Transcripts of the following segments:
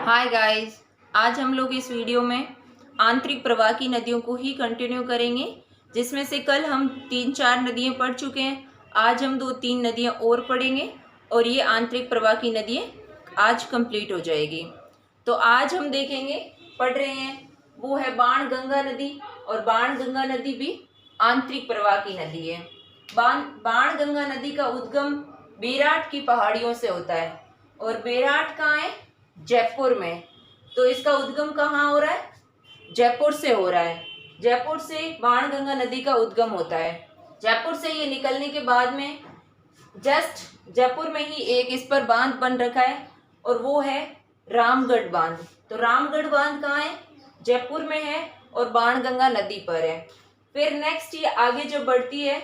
Hi guys, आज हम लोग इस वीडियो में आंतरिक प्रवाह की नदियों को ही कंटिन्यू करेंगे, जिसमें से कल हम 3-4 नदियाँ पढ़ चुके हैं। आज हम 2-3 नदियाँ और पढ़ेंगे और ये आंतरिक प्रवाह की नदियाँ आज कंप्लीट हो जाएगी। तो आज हम देखेंगे, पढ़ रहे हैं, वो है बाणगंगा नदी। और बाणगंगा नदी भी आंतरिक प्रवाह की नदी है। बाणगंगा नदी का उद्गम बेराट की पहाड़ियों से होता है। और बेराट कहाँ है? जयपुर में। तो इसका उद्गम कहाँ हो रहा है? जयपुर से हो रहा है। जयपुर से बाणगंगा नदी का उद्गम होता है। जयपुर से ये निकलने के बाद में जस्ट जयपुर में ही एक इस पर बांध बन रखा है और वो है रामगढ़ बांध। तो रामगढ़ बांध कहाँ है? जयपुर में है और बाणगंगा नदी पर है। फिर नेक्स्ट ये आगे जो बढ़ती है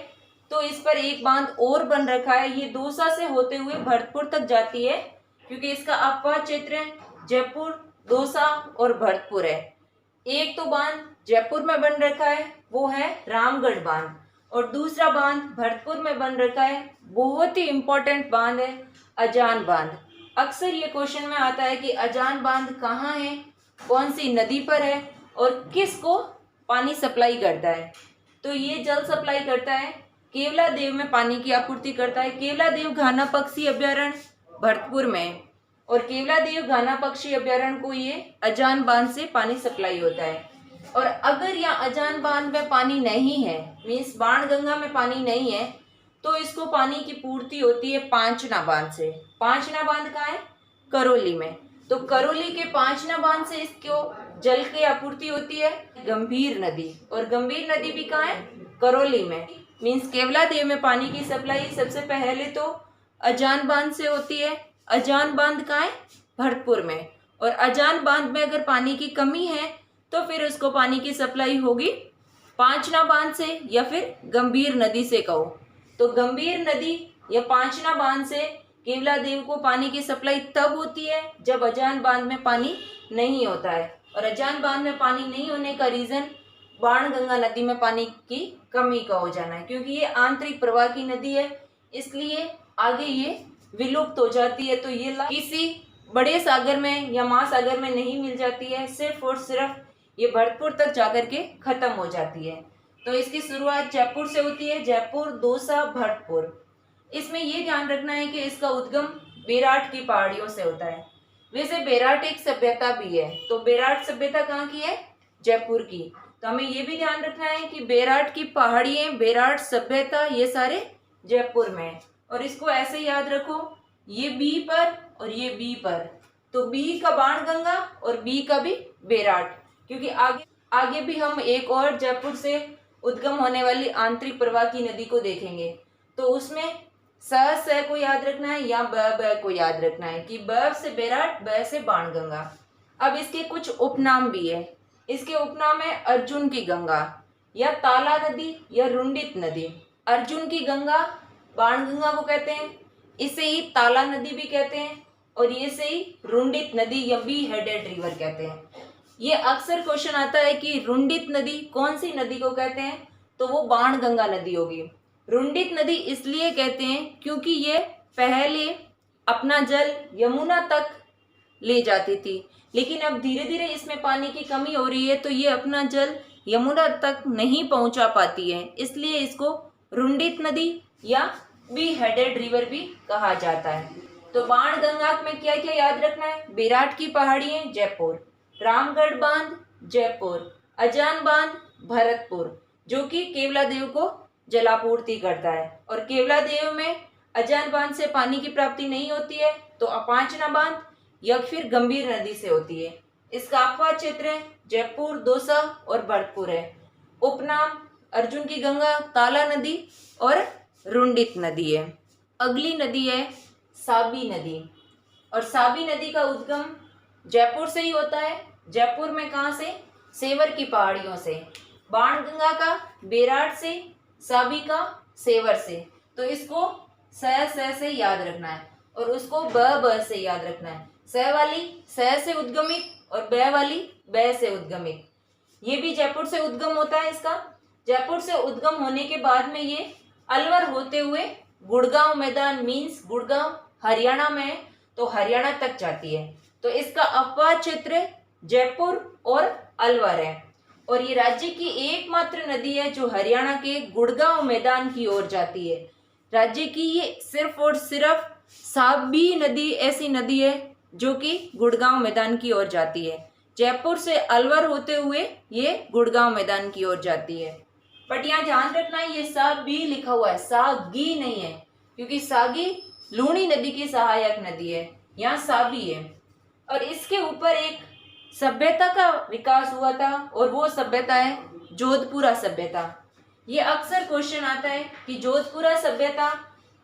तो इस पर एक बांध और बन रखा है। ये दौसा से होते हुए भरतपुर तक जाती है, क्योंकि इसका अपवाद क्षेत्र जयपुर, दौसा और भरतपुर है। एक तो बांध जयपुर में बन रखा है, वो है रामगढ़ बांध, और दूसरा बांध भरतपुर में बन रखा है। बहुत ही इंपॉर्टेंट बांध है अजान बांध। अक्सर ये क्वेश्चन में आता है कि अजान बांध कहाँ है, कौन सी नदी पर है और किसको पानी सप्लाई करता है। तो ये जल सप्लाई करता है, केवला देव में पानी की आपूर्ति करता है। केवला देव घाना पक्षी अभ्यारण्य भरतपुर में, और केवला देव घाना पक्षी अभ्यारण्य को ये अजान बांध से पानी सप्लाई होता है। और अगर यहाँ अजान बांध में पानी नहीं है, मीन्स बाणगंगा में पानी नहीं है, तो इसको पानी की पूर्ति होती है पांचना बांध से। पांचना बांध कहाँ है? करौली में। तो करौली के पांचना बांध से इसको जल की आपूर्ति होती है। गंभीर नदी, और गंभीर नदी भी कहाँ है? करौली में। मीन्स केवला देव में पानी की सप्लाई सबसे पहले तो अजान बांध से होती है। अजान बांध कहाँ है? भरतपुर में। और अजान बांध में अगर पानी की कमी है तो फिर उसको पानी की सप्लाई होगी पांचना बांध से या फिर गंभीर नदी से कहो। तो गंभीर नदी या पांचना बांध से केवला देव को पानी की सप्लाई तब होती है जब अजान बांध में पानी नहीं होता है। और अजान बांध में पानी नहीं होने का रीजन बाणगंगा नदी में पानी की कमी का हो जाना है, क्योंकि ये आंतरिक प्रवाह की नदी है, इसलिए आगे ये विलुप्त हो जाती है। तो ये किसी बड़े सागर में या महासागर में नहीं मिल जाती है, सिर्फ और सिर्फ ये भरतपुर तक जाकर के खत्म हो जाती है। तो इसकी शुरुआत जयपुर से होती है, जयपुर, दौसा, भरतपुर। इसमें ये ध्यान रखना है कि इसका उद्गम बेराट की पहाड़ियों से होता है। वैसे बेराट एक सभ्यता भी है, तो बेराट सभ्यता कहाँ की है? जयपुर की। तो हमें ये भी ध्यान रखना है कि बेराट की पहाड़ियाँ, बेराट सभ्यता, ये सारे जयपुर में है। और इसको ऐसे याद रखो, ये बी पर और ये बी पर, तो बी का बाणगंगा और बी का भी बेराट, क्योंकि आगे भी हम एक और जयपुर से उद्गम होने वाली आंतरिक प्रवाह की नदी को देखेंगे। तो उसमें स को याद रखना है या ब को याद रखना है कि ब से बेराट, ब से बाणगंगा। अब इसके कुछ उपनाम भी है। इसके उपनाम है अर्जुन की गंगा, या ताला नदी, या रुंडित नदी। अर्जुन की गंगा बाणगंगा को कहते हैं, इसे ही ताला नदी भी कहते हैं, और ये से ही रुंडित नदी या बी हेडेड रिवर कहते हैं। ये अक्सर क्वेश्चन आता है कि रुंडित नदी कौन सी नदी को कहते हैं, तो वो बाणगंगा नदी होगी। रुंडित नदी इसलिए कहते हैं क्योंकि ये पहले अपना जल यमुना तक ले जाती थी, लेकिन अब धीरे धीरे इसमें पानी की कमी हो रही है, तो ये अपना जल यमुना तक नहीं पहुंचा पाती है, इसलिए इसको रुंडित नदी या बी हेडेड रिवर भी कहा जाता है। तो बाणगंगा में क्या क्या याद रखना है? बेराट की पहाड़ियाँ जयपुर, रामगढ़ बांध जयपुर, अजान बांध भरतपुर, जो कि केवला देव को जलापूर्ति करता है। और केवला देव में अजान बांध से पानी की प्राप्ति नहीं होती है, तो अपांचना बांध या फिर गंभीर नदी से होती है। इसका अपवाद क्षेत्र है जयपुर, दौसा और भरतपुर है। उपनाम अर्जुन की गंगा, ताला नदी और रुंडित नदी है। अगली नदी है साबी नदी, और साबी नदी का उद्गम जयपुर से ही होता है। जयपुर में कहाँ से? सेवर की पहाड़ियों से। बाणगंगा का बेराट से, साबी का सेवर से। तो इसको से याद रखना है, और उसको ब से याद रखना है। स वाली स से उद्गमित और ब वाली ब से उद्गमित। ये भी जयपुर से उद्गम होता है इसका। जयपुर से उद्गम होने के बाद में ये अलवर होते हुए गुड़गांव मैदान, मीन्स गुड़गांव हरियाणा में, तो हरियाणा तक जाती है। तो इसका अपवाद क्षेत्र जयपुर और अलवर है। और ये राज्य की एकमात्र नदी है जो हरियाणा के गुड़गांव मैदान की ओर जाती है। राज्य की ये सिर्फ और सिर्फ साबी नदी ऐसी नदी है जो कि गुड़गांव मैदान की ओर जाती है। जयपुर से अलवर होते हुए ये गुड़गांव मैदान की ओर जाती है। बट यहाँ ध्यान रखना है, ये साबी लिखा हुआ है, सागी नहीं है, क्योंकि सागी लूणी नदी की सहायक नदी है, यहाँ साबी है। और इसके ऊपर एक सभ्यता का विकास हुआ था और वो सभ्यता है जोधपुरा सभ्यता। ये अक्सर क्वेश्चन आता है कि जोधपुरा सभ्यता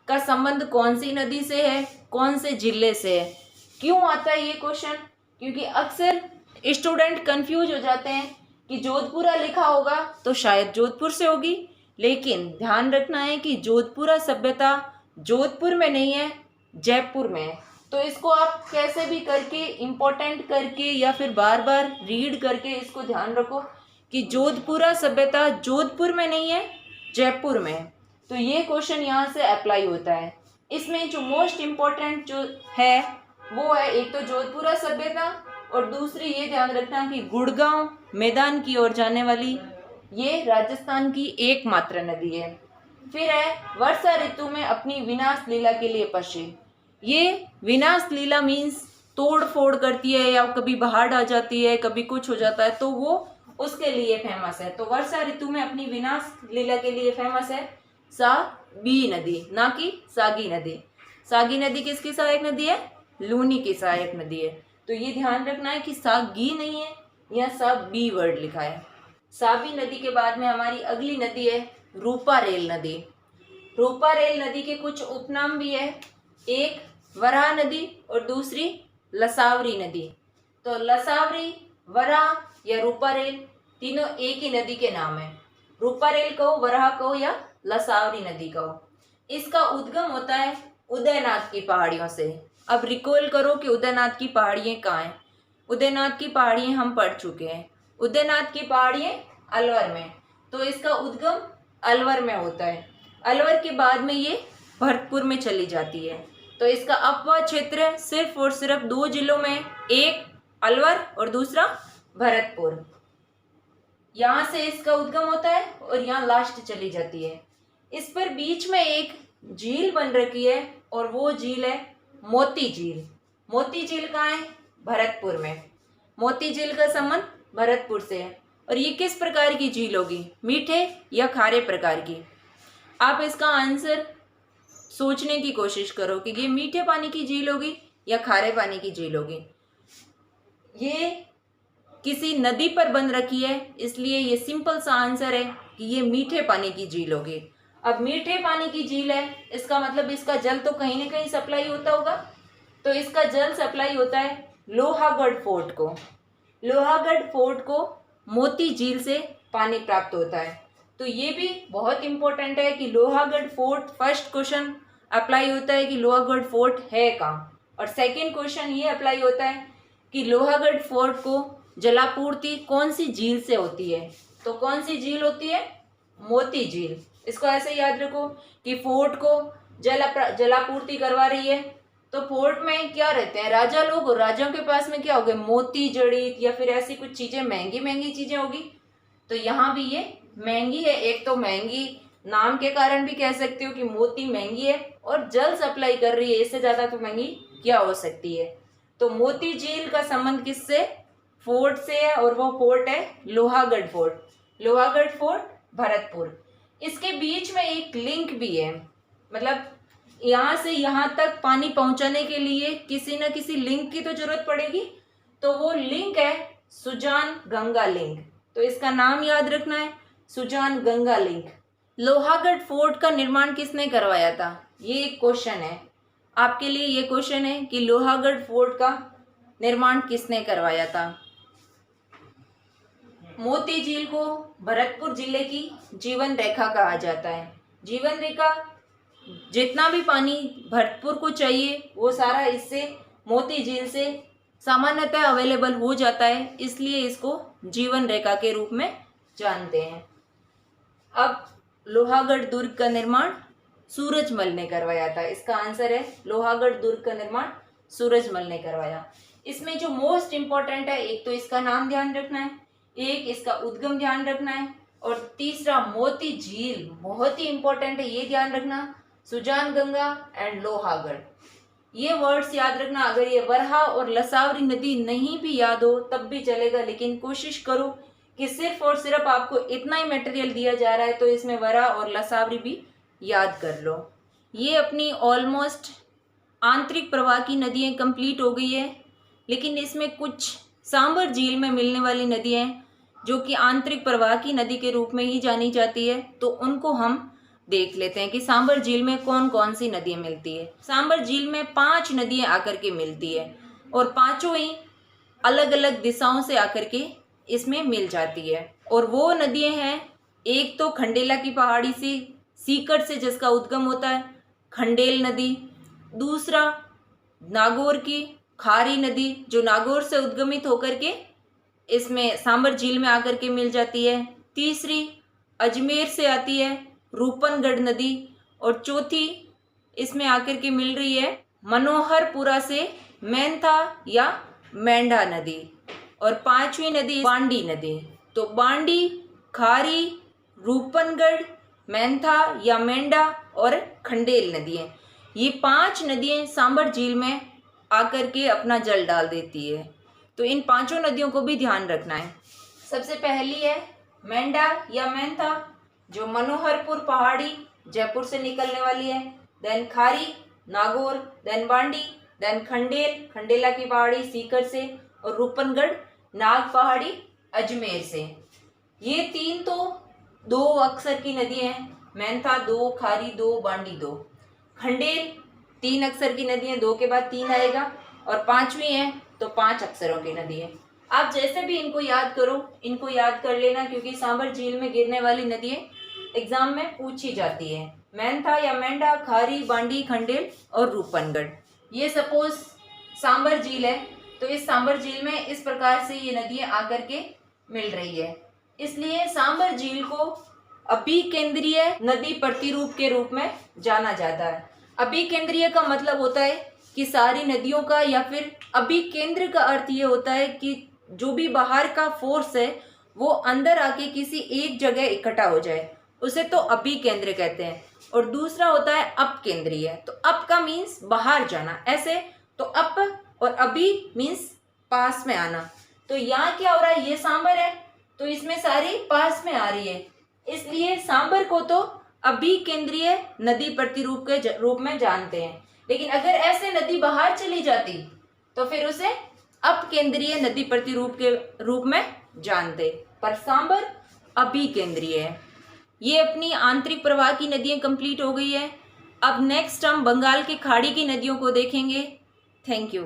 का संबंध कौन सी नदी से है, कौन से जिले से है। क्यों आता है ये क्वेश्चन? क्योंकि अक्सर स्टूडेंट कंफ्यूज हो जाते हैं कि जोधपुरा लिखा होगा तो शायद जोधपुर से होगी, लेकिन ध्यान रखना है कि जोधपुरा सभ्यता जोधपुर में नहीं है, जयपुर में है। तो इसको आप कैसे भी करके इम्पोर्टेंट करके या फिर बार बार रीड करके इसको ध्यान रखो कि जोधपुरा सभ्यता जोधपुर में नहीं है, जयपुर में है। तो ये क्वेश्चन यहाँ से अप्लाई होता है। इसमें जो मोस्ट इम्पोर्टेंट जो है वो है एक तो जोधपुरा सभ्यता और दूसरी ये ध्यान रखना कि गुड़गांव मैदान की ओर जाने वाली ये राजस्थान की एकमात्र नदी है। फिर है वर्षा ऋतु में अपनी विनाश लीला के लिए प्रसिद्ध। ये विनाश लीला मीन्स तोड़ फोड़ करती है या कभी बाढ़ आ जाती है, कभी कुछ हो जाता है, तो वो उसके लिए फेमस है। तो वर्षा ऋतु में अपनी विनाश लीला के लिए फेमस है सागी नदी, ना कि सागी नदी। सागी नदी किसकी सहायक नदी है? लूनी की सहायक नदी है। तो ये ध्यान रखना है कि सागी नहीं है, यह साबी वर्ड लिखा है। साबी नदी के बाद में हमारी अगली नदी है रूपारेल नदी। रूपारेल नदी के कुछ उपनाम भी है, एक वराह नदी और दूसरी लसावरी नदी। तो लसावरी, वराह या रूपारेल तीनों एक ही नदी के नाम है। रूपारेल कहो, वराह कहो या लसावरी नदी कहो। इसका उद्गम होता है उदयनाथ की पहाड़ियों से। अब रिकॉल करो कि उदयनाथ की पहाड़ियाँ कहाँ हैं। उदयनाथ की पहाड़ियाँ हम पढ़ चुके हैं। उदयनाथ की पहाड़ियाँ अलवर में, तो इसका उद्गम अलवर में होता है। अलवर के बाद में ये भरतपुर में चली जाती है। तो इसका अपवाद क्षेत्र सिर्फ और सिर्फ दो जिलों में, एक अलवर और दूसरा भरतपुर। यहाँ से इसका उद्गम होता है और यहाँ लास्ट चली जाती है। इस पर बीच में एक झील बन रखी है और वो झील है मोती झील। मोती झील कहाँ है? भरतपुर में। मोती झील का संबंध भरतपुर से है। और ये किस प्रकार की झील होगी? मीठे या खारे प्रकार की? आप इसका आंसर सोचने की कोशिश करो कि ये मीठे पानी की झील होगी या खारे पानी की झील होगी। ये किसी नदी पर बन रखी है, इसलिए ये सिंपल सा आंसर है कि ये मीठे पानी की झील होगी। अब मीठे पानी की झील है, इसका मतलब इसका जल तो कहीं ना कहीं सप्लाई होता होगा। तो इसका जल सप्लाई होता है लोहागढ़ फोर्ट को। लोहागढ़ फोर्ट को मोती झील से पानी प्राप्त होता है। तो ये भी बहुत इंपॉर्टेंट है कि Lohagarh fort, first question apply होता है कि लोहागढ़ फोर्ट है कहाँ, और सेकंड क्वेश्चन ये अप्लाई होता है कि लोहागढ़ फोर्ट को जलापूर्ति कौन सी झील से होती है। तो कौन सी झील होती है? मोती झील। इसको ऐसे याद रखो कि फोर्ट को जलापूर्ति करवा रही है। तो फोर्ट में क्या रहते हैं? राजा लोग, और राजाओं के पास में क्या हो गए? मोती जड़ित या फिर ऐसी कुछ चीजें, महंगी महंगी चीजें होगी। तो यहाँ भी ये महंगी है। एक तो महंगी नाम के कारण भी कह सकते हो कि मोती महंगी है, और जल सप्लाई कर रही है, इससे ज्यादा तो महंगी क्या हो सकती है। तो मोती झील का संबंध किससे? फोर्ट से है, और वो फोर्ट है लोहागढ़ फोर्ट। लोहागढ़ फोर्ट भरतपुर। इसके बीच में एक लिंक भी है, मतलब यहाँ से यहाँ तक पानी पहुँचाने के लिए किसी न किसी लिंक की तो जरूरत पड़ेगी। तो वो लिंक है सुजान गंगा लिंक। तो इसका नाम याद रखना है, सुजान गंगा लिंक। लोहागढ़ फोर्ट का निर्माण किसने करवाया था? ये एक क्वेश्चन है आपके लिए। ये क्वेश्चन है कि लोहागढ़ फोर्ट का निर्माण किसने करवाया था। मोती झील को भरतपुर जिले की जीवन रेखा कहा जाता है। जीवन रेखा, जितना भी पानी भरतपुर को चाहिए वो सारा इससे, मोती झील से सामान्यतः अवेलेबल हो जाता है, इसलिए इसको जीवन रेखा के रूप में जानते हैं। अब लोहागढ़ दुर्ग का निर्माण सूरजमल ने करवाया था। इसका आंसर है लोहागढ़ दुर्ग का निर्माण सूरजमल ने करवाया। इसमें जो मोस्ट इम्पोर्टेंट है, एक तो इसका नाम ध्यान रखना है, एक इसका उद्गम ध्यान रखना है, और तीसरा मोती झील बहुत ही इंपॉर्टेंट है, ये ध्यान रखना, सुजान गंगा एंड लोहागढ़, ये वर्ड्स याद रखना। अगर ये वरहा और लसावरी नदी नहीं भी याद हो तब भी चलेगा, लेकिन कोशिश करो कि सिर्फ और सिर्फ आपको इतना ही मटेरियल दिया जा रहा है तो इसमें वरहा और लसावरी भी याद कर लो। ये अपनी ऑलमोस्ट आंतरिक प्रवाह की नदियाँ कंप्लीट हो गई है, लेकिन इसमें कुछ सांबर झील में मिलने वाली नदियाँ जो कि आंतरिक प्रवाह की नदी के रूप में ही जानी जाती है, तो उनको हम देख लेते हैं कि सांबर झील में कौन कौन सी नदियाँ मिलती है। सांबर झील में 5 नदियाँ आकर के मिलती है और पांचों ही अलग अलग दिशाओं से आकर के इसमें मिल जाती है। और वो नदियाँ हैं, एक तो खंडेला की पहाड़ी से सीकर से जिसका उद्गम होता है खंडेल नदी, दूसरा नागौर की खारी नदी जो नागौर से उद्गमित होकर के इसमें सांबर झील में आकर के मिल जाती है, तीसरी अजमेर से आती है रूपनगढ़ नदी, और चौथी इसमें आकर के मिल रही है मनोहरपुरा से मेंथा या मेंढा नदी, और पांचवी नदी बांडी नदी। तो बांडी, खारी, रूपनगढ़, मेंथा या मेंढा और खंडेल नदियाँ, ये 5 नदियाँ सांबर झील में आकर के अपना जल डाल देती है। तो इन 5 नदियों को भी ध्यान रखना है। सबसे पहली है मेंढा या मेंथा जो मनोहरपुर पहाड़ी जयपुर से निकलने वाली है, देन खारी नागौर, देन बांडी, देन खंडेल खंडेला की पहाड़ी सीकर से, और रूपनगढ़ नाग पहाड़ी अजमेर से। ये 3 तो 2 अक्षर की नदियाँ हैं, मेंथा 2, खारी 2, बांडी 2। खंडेल 3 अक्षर की नदी है, 2 के बाद 3 आएगा, और 5वीं है तो 5 अक्षरों की नदी है। आप जैसे भी इनको याद करो, इनको याद कर लेना, क्योंकि सांबर झील में गिरने वाली नदियाँ एग्जाम में पूछी जाती है। मेंथा या मेंढा, खारी, बांडी, खंडेल और रूपनगढ़। ये सपोज सांबर झील है, तो इस सांबर झील में इस प्रकार से ये नदियाँ आकर के मिल रही है, इसलिए सांबर झील को अभिकेंद्रीय नदी प्रतिरूप के रूप में जाना जाता है। अभिकेंद्रीय का मतलब होता है कि सारी नदियों का, या फिर अभिकेंद्र का अर्थ ये होता है कि जो भी बाहर का फोर्स है वो अंदर आके किसी एक जगह इकट्ठा हो जाए, उसे तो अभिकेंद्र कहते हैं। और दूसरा होता है अपकेंद्रीय, तो अप का मीन्स बाहर जाना, ऐसे तो अप, और अभी मीन्स पास में आना। तो यहाँ क्या हो रहा है, ये सांबर है तो इसमें सारी पास में आ रही है, इसलिए सांबर को तो अभिकेंद्रीय नदी प्रतिरूप के रूप में जानते हैं। लेकिन अगर ऐसे नदी बाहर चली जाती तो फिर उसे अपकेंद्रीय नदी प्रतिरूप के रूप में जानते, पर सांबर अभिकेंद्रीय है। ये अपनी आंतरिक प्रवाह की नदियाँ कंप्लीट हो गई है। अब नेक्स्ट हम बंगाल की खाड़ी की नदियों को देखेंगे। Thank you.